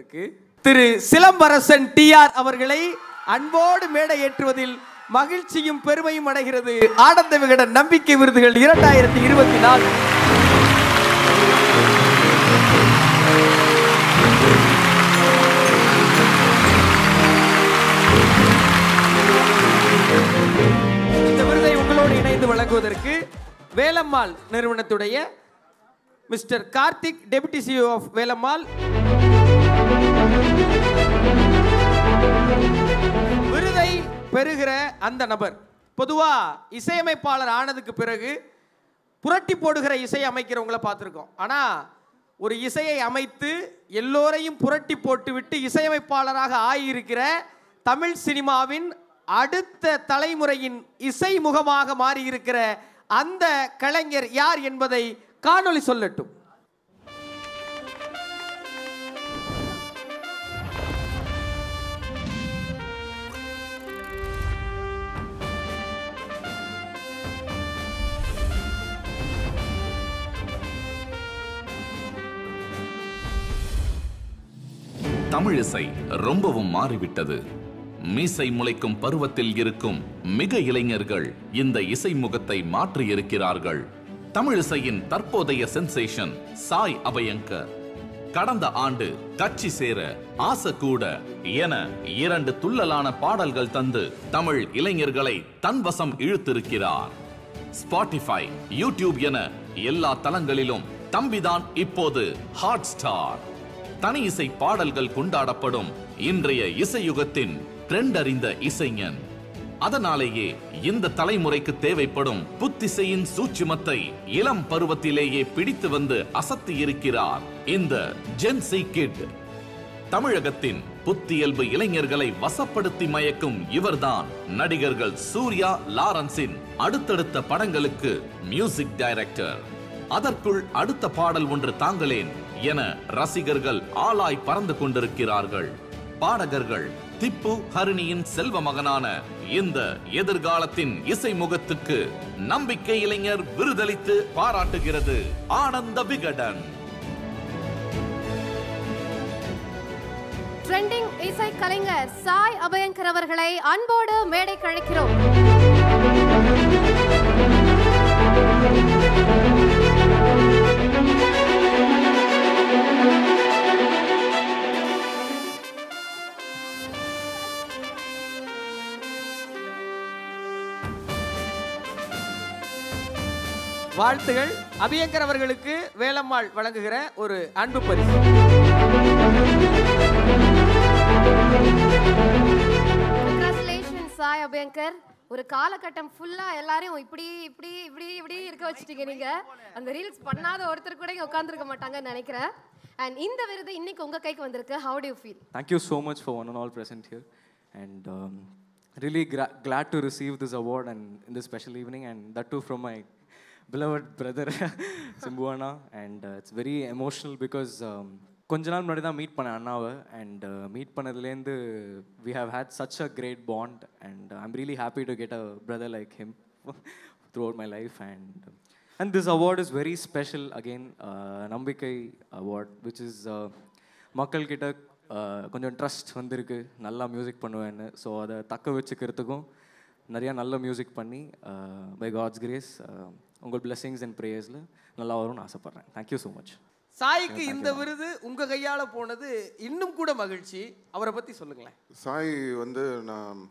வழங்குவதற்கு திரு சிலம்பரசன் டிஆர் அவர்களை அன்போடு மேடை ஏற்றுவதில் மகிழ்ச்சியும் பெருமையும் அடைகிறது ஆனந்த விகடன் நம்பிக்கை விருதுகள் 2024. இந்த விருதை உங்களோடு இணைந்து வழங்குவதற்கு வேலம்மாள் நிறுவனத்துடைய mister Karthik, deputy CEO of Velammal. விருதை பெறுகிற அந்த நபர் பொதுவா இசையமைப்பாளர் ஆனதுக்கு பிறகு புரட்டி போடுகிற இசை அமைக்கிறவங்களை பார்த்துருக்கோம். ஆனா ஒரு இசையை அமைத்து எல்லோரையும் புரட்டி போட்டு விட்டு இசையமைப்பாளராக ஆகியிருக்கிற தமிழ் சினிமாவின் அடுத்த தலைமுறையின் இசை முகமாக மாறியிருக்கிற அந்த கலைஞர் யார் என்பதை காணொளி சொல்லட்டும். தமிழிசை ரொம்பவும் மாறிவிட்டது. மீசை முளைக்கும் பருவத்தில் இருக்கும் மிக இளைஞர்கள் இந்த இசை முகத்தை மாற்றி இருக்கிறார்கள். தமிழிசையின் தற்போதைய சென்சேஷன் சாய் அபயங்கர் கடந்த ஆண்டு கட்சி சேர ஆசை கூட என 2 துள்ளலான பாடல்கள் தந்து தமிழ் இளைஞர்களை தன்வசம் இழுத்திருக்கிறார். ஸ்பாட்டிஃபை, யூடியூப் என எல்லா தளங்களிலும் தம்பிதான் இப்போது ஹாட் ஸ்டார். தனி இசை பாடல்கள் கொண்டாடப்படும் இன்றைய இசையுகத்தின் ட்ரெண்ட் அறிந்த இசைஞன். அதனாலேயே இந்த தலைமுறைக்கு தேவைப்படும் புத்திசையின் சூட்சுமத்தை இளம் பருவத்திலேயே பிடித்து வந்து அசத்தி இருக்கிறார் இந்த ஜென்சி கிட். தமிழகத்தின் புத்தியல்பு இளைஞர்களை வசப்படுத்தி மயக்கும் இவர்தான் நடிகர்கள் சூர்யா, லாரன்ஸின் அடுத்தடுத்த படங்களுக்கு மியூசிக் டைரக்டர். அதற்குள் அடுத்த பாடல் ஒன்று தாங்களேன் என ரசிகர்கள் ஆளாய் பறந்து கொண்டிருக்கிறார்கள். பாடகர்கள் திப்பு, ஹரிணியின் செல்வ மகனான இந்த எதிர்காலத்தின் இசை முகத்துக்கு நம்பிக்கை இளைஞர் விருதளித்து பாராட்டுகிறது ஆனந்த விகடன். ட்ரெண்டிங் இசை கலைஞர் சாய் அபயங்கர் அவர்களை அன்போடு மேடை கழைக்கிறோம். வாழ்த்துகள். அபியங்கர் அவர்களுக்கு வேலம்மாள் வழங்குகிற ஒரு அன்பு பரிசு. Congratulations சாய் அபயங்கர். ஒரு காலகட்டம் ஃபுல்லா எல்லாரையும் இப்படி இப்படி இப்படி இப்படி இருக்க வச்சிட்டீங்க. நீங்க அந்த ரீல்ஸ் பண்ணாத ஒருத்தர் கூட இங்க உட்கார்ந்திருக்க மாட்டாங்கன்னு நினைக்கிறேன். And இந்த விருது இன்னைக்கு உங்க கைக்கு வந்திருக்கு. How do you feel? Thank you so much for one and all present here, and really glad to receive this award and in this special evening, and that too from my beloved brother Simbuana, and it's very emotional because கொஞ்ச நாள் முன்னாடி தான் meet பண்ணேன் அண்ணாவை, and meet பண்ணதுலேருந்து we have had such a great bond, and I'm really happy to get a brother like him throughout my life, and this award is very special again, நம்பிக்கை award, which is மக்கள் கிட்ட கொஞ்சம் trust வந்திருக்கு நல்லா music பண்ணுவேன்னு. So அதை தக்க வச்சுக்கிறதுக்கும் நிறையா நல்ல மியூசிக் பண்ணி பை காட்ஸ் கிரேஸ் உங்கள் பிளெஸிங்ஸ் அண்ட் ப்ரேயர்ஸில் நல்லா வரும்னு ஆசைப்பட்றேன். Thank you so much. சாய்க்கு இந்த விருது உங்கள் கையால் போனது இன்னும் கூட மகிழ்ச்சி. அவரை பற்றி சொல்லுங்களேன். சாய் வந்து நான்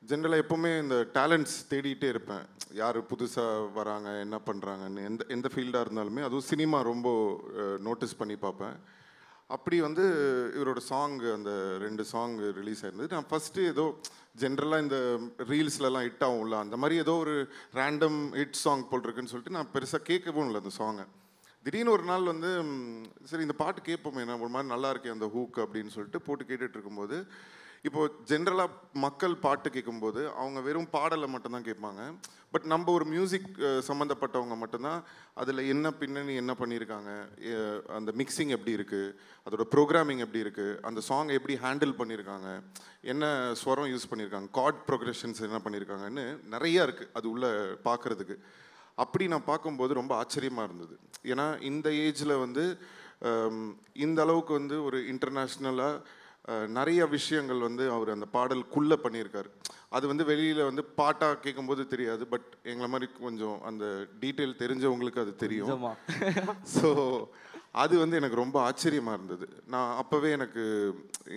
ஜென்ரலாக எப்போவுமே இந்த டேலண்ட்ஸ் தேடிகிட்டே இருப்பேன். யார் புதுசாக வராங்க, என்ன பண்ணுறாங்கன்னு, எந்த ஃபீல்டாக இருந்தாலுமே, அதுவும் சினிமா ரொம்ப நோட்டீஸ் பண்ணி பார்ப்பேன். அப்படி வந்து இவரோட சாங், அந்த 2 சாங் ரிலீஸ் ஆயிருந்தது. நான் ஃபஸ்ட்டு ஏதோ ஜென்ரலாக இந்த ரீல்ஸ்லலாம் ஹிட் ஆகும்ல, அந்த மாதிரி ஏதோ ஒரு ரேண்டம் ஹிட் சாங் போட்டிருக்குன்னு சொல்லிட்டு நான் பெருசாக கேட்கவும் இல்லை அந்த சாங்கை. திடீர்னு ஒரு நாள் வந்து சரி இந்த பாட்டு கேட்போமே, நான் ஒரு மாதிரி நல்லா இருக்கேன் அந்த ஹூக் அப்படின்னு சொல்லிட்டு போட்டு கேட்டுட்டு இருக்கும்போது, இப்போது ஜென்ரலாக மக்கள் பாட்டு கேட்கும்போது அவங்க வெறும் பாடலை மட்டும்தான் கேட்பாங்க. பட் நம்ம ஒரு மியூசிக் சம்மந்தப்பட்டவங்க மட்டும்தான் அதில் என்ன பின்னணி என்ன பண்ணியிருக்காங்க, அந்த மிக்சிங் எப்படி இருக்குது, அதோட ப்ரோக்ராமிங் எப்படி இருக்குது, அந்த சாங் எப்படி ஹேண்டில் பண்ணியிருக்காங்க, என்ன ஸ்வரம் யூஸ் பண்ணியிருக்காங்க, கார்ட் ப்ரோக்ரெஷன்ஸ் என்ன பண்ணியிருக்காங்கன்னு நிறையா இருக்குது அது உள்ளே பார்க்குறதுக்கு. அப்படி நான் பார்க்கும்போது ரொம்ப ஆச்சரியமாக இருந்தது. ஏன்னா இந்த ஏஜில் வந்து இந்த அளவுக்கு வந்து ஒரு இன்டர்நேஷ்னலாக நிறைய விஷயங்கள் வந்து அவர் அந்த பாடலுக்குள்ளே பண்ணியிருக்காரு. அது வந்து வெளியில் வந்து பாட்டாக கேட்கும்போது தெரியாது, பட் எங்களை மாதிரி கொஞ்சம் அந்த டீட்டெயில் தெரிஞ்சவங்களுக்கு அது தெரியும். ஸோ அது வந்து எனக்கு ரொம்ப ஆச்சரியமாக இருந்தது. நான் அப்போவே எனக்கு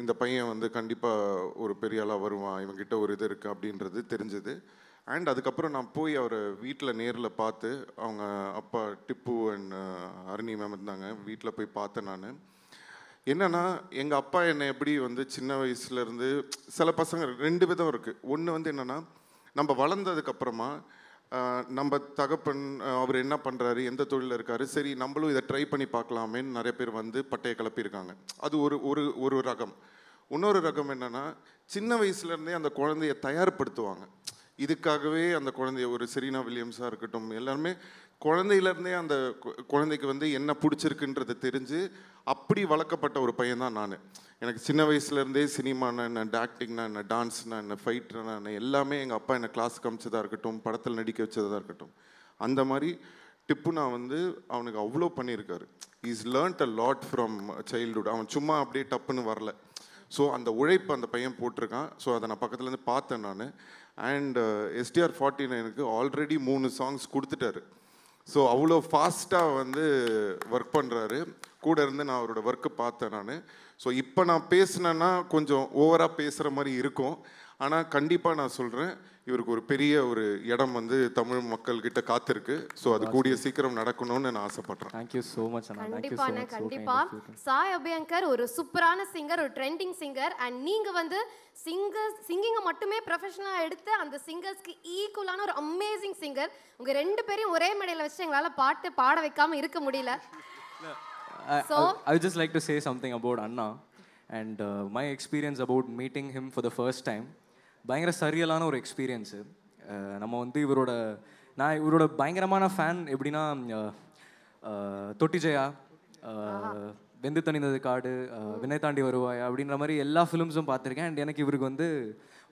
இந்த பையன் வந்து கண்டிப்பாக ஒரு பெரிய ஆளாக வருவான், இவங்கிட்ட ஒரு இது இருக்குது அப்படின்றது தெரிஞ்சது. அண்ட் அதுக்கப்புறம் நான் போய் அவரை வீட்டில் நேரில் பார்த்து, அவங்க அப்பா டிப்பு அண்ட் அருணி மேம் இருந்தாங்க, வீட்டில் போய் பார்த்தேன் நான். என்னன்னா எங்கள் அப்பா என்னை எப்படி வந்து சின்ன வயசுலேருந்து சில பசங்க 2 விதம் இருக்குது. ஒன்று வந்து என்னென்னா நம்ம வளர்ந்ததுக்கப்புறமா நம்ம தகப்பன் அவர் என்ன பண்ணுறாரு, எந்த தொழிலில் இருக்காரு, சரி நம்மளும் இதை ட்ரை பண்ணி பார்க்கலாமேன்னு நிறைய பேர் வந்து பட்டையை கிளப்பியிருக்காங்க. அது ஒரு ரகம். இன்னொரு ரகம் என்னென்னா சின்ன வயசுலேருந்தே அந்த குழந்தைய தயார்படுத்துவாங்க. இதுக்காகவே அந்த குழந்தைய ஒரு செரீனா வில்லியம்ஸாக இருக்கட்டும், எல்லாருமே குழந்தையிலேருந்தே அந்த குழந்தைக்கு வந்து என்ன பிடிச்சிருக்குன்றது தெரிஞ்சு அப்படி வளர்க்கப்பட்ட ஒரு பையன் தான் நான். எனக்கு சின்ன வயசுலேருந்தே சினிமானா என்ன, ஆக்டிங்னா என்ன, டான்ஸ்னா என்ன, ஃபைட்னா என்ன, எல்லாமே எங்கள் அப்பா என்னை கிளாஸுக்கு அமிச்சதாக இருக்கட்டும், படத்தில் நடிக்க வச்சதாக இருக்கட்டும். அந்த மாதிரி டிப்புனா வந்து அவனுக்கு அவ்வளோ பண்ணியிருக்காரு. Is learned a lot from childhood. அவன் சும்மா அப்படியே டப்புன்னு வரல. ஸோ அந்த உழைப்பு அந்த பையன் போட்டிருக்கான். ஸோ அதை நான் பக்கத்துலேருந்து பார்த்தேன் நான். அண்ட் STR49க்கு ஆல்ரெடி 3 சாங்ஸ் கொடுத்துட்டாரு. ஸோ அவ்வளோ ஃபாஸ்ட்டாக வந்து ஒர்க் பண்ணுறாரு. கூட இருந்து நான் அவரோட ஒர்க்கு பார்த்தேன் நான். ஸோ இப்போ நான் பேசினேன்னா கொஞ்சம் ஓவராக பேசுகிற மாதிரி இருக்கும். ஆனால் கண்டிப்பாக நான் சொல்கிறேன், இவருக்கு ஒரு பெரிய ஒரு இடம் வந்து தமிழ் மக்கள்கிட்ட காத்திருக்கு. ஸோ அது கூடிய சீக்கிரம் நடக்கணும்னு நான் ஆசைப்படுறேன். தேங்க்யூ ஸோ மச் அண்ணா. கண்டிப்பாண்ணே, கண்டிப்பா. சாய் அபியங்கர் ஒரு சூப்பரான சிங்கர், ஒரு ட்ரெண்டிங் சிங்கர். அண்ட் நீங்க வந்து சிங்கிங்கை மட்டுமே ப்ரொஃபஷனலாக எடுத்து அந்த சிங்கர்ஸ்க்கு ஈக்குவலான ஒரு அமேசிங் சிங்கர். உங்க 2 பேரையும் ஒரே மேடையில் வச்சு எங்களால் பாட்டு பாட வைக்காம இருக்க முடியல. I would just like to say something about Anna and my experience about meeting him for the first time. பயங்கர சரியலான ஒரு எக்ஸ்பீரியன்ஸு. நம்ம வந்து நான் இவரோட பயங்கரமான ஃபேன். எப்படின்னா தொட்டி ஜெயா, வெந்து தணிந்தது காடு, வினை தாண்டி வருவாயா அப்படின்ற மாதிரி எல்லா ஃபிலிம்ஸும் பார்த்துருக்கேன். அண்ட் எனக்கு இவருக்கு வந்து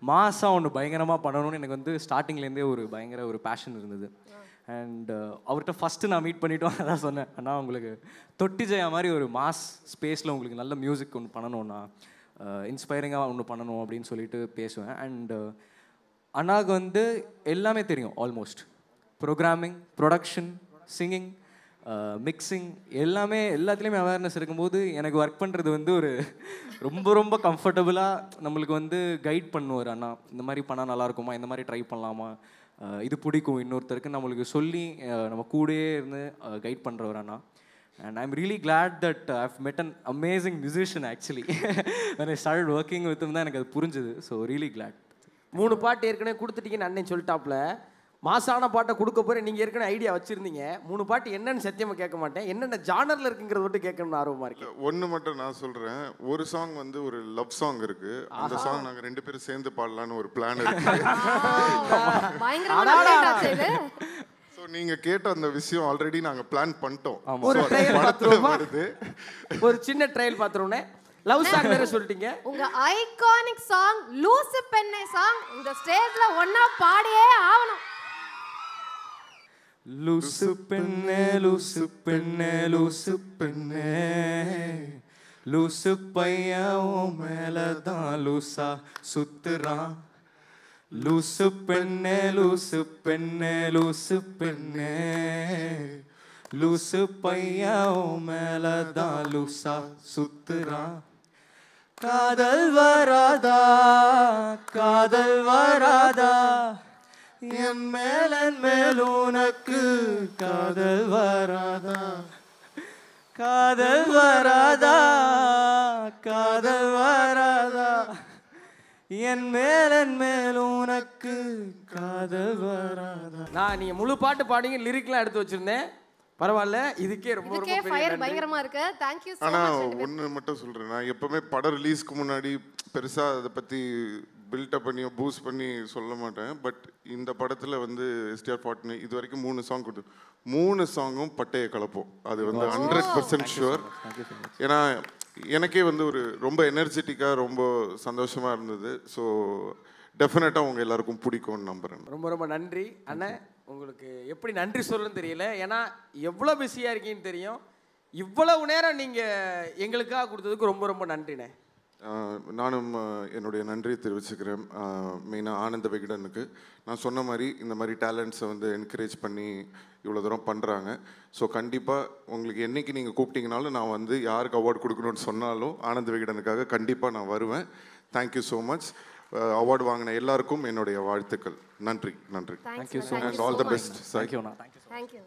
மாஸாக ஒன்று பயங்கரமாக பண்ணணும்னு எனக்கு வந்து ஸ்டார்டிங்லேருந்தே ஒரு பயங்கர ஒரு பேஷன் இருந்தது. அண்ட் அவர்கிட்ட ஃபஸ்ட்டு நான் மீட் பண்ணிவிட்டோம், அதான் சொன்னேன், அண்ணா உங்களுக்கு தொட்டி ஜெயா மாதிரி ஒரு மாஸ் ஸ்பேஸில் உங்களுக்கு நல்ல மியூசிக் ஒன்று பண்ணணும்ண்ணா, இன்ஸ்பைரிங்காக ஒன்று பண்ணணும் அப்படின்னு சொல்லிட்டு பேசுவேன். அண்ட் அண்ணாவுக்கு வந்து எல்லாமே தெரியும். Almost programming, production, singing, mixing, எல்லாத்துலேயுமே அவேர்னஸ் இருக்கும்போது எனக்கு ஒர்க் பண்ணுறது வந்து ஒரு ரொம்ப கம்ஃபர்டபுளாக நம்மளுக்கு வந்து கைட் பண்ணுவார். அண்ணா இந்த மாதிரி பண்ணால் நல்லாயிருக்குமா, இந்த மாதிரி ட்ரை பண்ணலாமா, இது பிடிக்கும் இன்னொருத்தருக்கு நம்மளுக்கு சொல்லி நம்ம கூடயே இருந்து கைட் பண்ணுறவர் அண்ணா. And I'm really glad that I've met an amazing musician actually. When I started working with him, தான் எனக்கு அது புரிஞ்சுது. So really glad. 3 பாட்டு ஏற்கனவே கொடுத்துட்டீங்கன்னு அண்ணன் சொல்லிட்டாப்ல. மாசான பாட்டை கொடுக்க போகிறேன். நீங்கள் ஏற்கனவே ஐடியா வச்சுருந்தீங்க. 3 பாட்டு என்னன்னு சத்தியமாக கேட்க மாட்டேன், என்னென்ன ஜானரில் இருக்குங்கிறத மட்டும் கேட்கணும்னு ஆர்வமாக இருக்கு. ஒன்று மட்டும் நான் சொல்கிறேன். ஒரு சாங் வந்து ஒரு லவ் சாங் இருக்குது. அந்த சாங் நாங்கள் 2 பேரும் சேர்ந்து பாடலான்னு ஒரு பிளான் இருக்கு. ஸோ நீங்கள் கேட்ட அந்த விஷயம் ஆல்ரெடி நாங்கள் பிளான் பண்ணிட்டோம். ஒரு ட்ரையல் பார்த்துருவோமா? ஒரு சின்ன ட்ரையல் பார்த்துருவோன்னே. லவ் சாங் வேற சொல்லிட்டீங்க. உங்க ஐகானிக் சாங் லூசு பெண்ணே சாங் இந்த ஸ்டேஜ்ல ஒண்ணா பாடியே ஆவணும். லூசு பெண்ணே லூசு பெண்ணே லூசு பெண்ணே, லூசு பையன் உன் மேலதான் லூசா சுத்துறான். லூசு பெண்ணே லூசு பெண்ணே லூசு பெண்ணே, லூசு பையன் உன் மேலதான் லூசா சுத்துறான். காதல் வராதா காதல் வராதா, என் மேல் உனக்கு காதல் வராதா, காதல் வராதா காதல் வராதா, என் மேல் உனக்கு காதல் வராதா. நான் நீங்கள் முழு பாட்டு பாடிங்க, லிரிக்லாம் எடுத்து வச்சுருந்தேன். பரவாயில்ல, இதுக்கே ரொம்ப ஃபயர் பயங்கரமா இருக்கு. Thank you so much. ஆனால் ஒன்று மட்டும் சொல்கிறேன், நான் எப்போவுமே படம் ரிலீஸ்க்கு முன்னாடி பெருசாக அதை பற்றி பில்டப் பண்ணி பூஸ்ட் பண்ணி சொல்ல மாட்டேன். பட் இந்த படத்தில் வந்து STR49 இது வரைக்கும் 3 சாங் கொடுத்து 3 சாங்கும் பட்டையை கலப்போம். அது வந்து 100% ஷுவர். ஏன்னா எனக்கே வந்து ஒரு ரொம்ப எனர்ஜெட்டிக்காக ரொம்ப சந்தோஷமாக இருந்தது. ஸோ டெஃபினட்டாக உங்கள் எல்லாருக்கும் பிடிக்கும்னு நம்புகிறேன். ரொம்ப நன்றி அண்ணன். உங்களுக்கு எப்படி நன்றி சொல்லணும்னு தெரியல, ஏன்னா எவ்வளோ பிஸியாக இருக்கீங்கன்னு தெரியும். இவ்வளவு நேரம் நீங்கள் எங்களுக்காக கொடுத்ததுக்கு ரொம்ப ரொம்ப நன்றிண்ணே. நானும் என்னுடைய நன்றியை தெரிவிச்சுக்கிறேன். மெயினாக ஆனந்த விகடனுக்கு நான் சொன்ன மாதிரி இந்த மாதிரி டேலண்ட்ஸை வந்து என்கரேஜ் பண்ணி இவ்வளோ தூரம் பண்ணுறாங்க. ஸோ கண்டிப்பாக உங்களுக்கு என்றைக்கு நீங்கள் கூப்பிட்டீங்கனாலும் நான் வந்து யாருக்கு அவார்டு கொடுக்கணும்னு சொன்னாலும் ஆனந்த விகடனுக்காக கண்டிப்பாக நான் வருவேன். Thank you so much. அவார்டு வாங்கின எல்லாருக்கும் என்னுடைய வாழ்த்துக்கள். நன்றி. Thank you so much. All the best. Thank you. Thank you.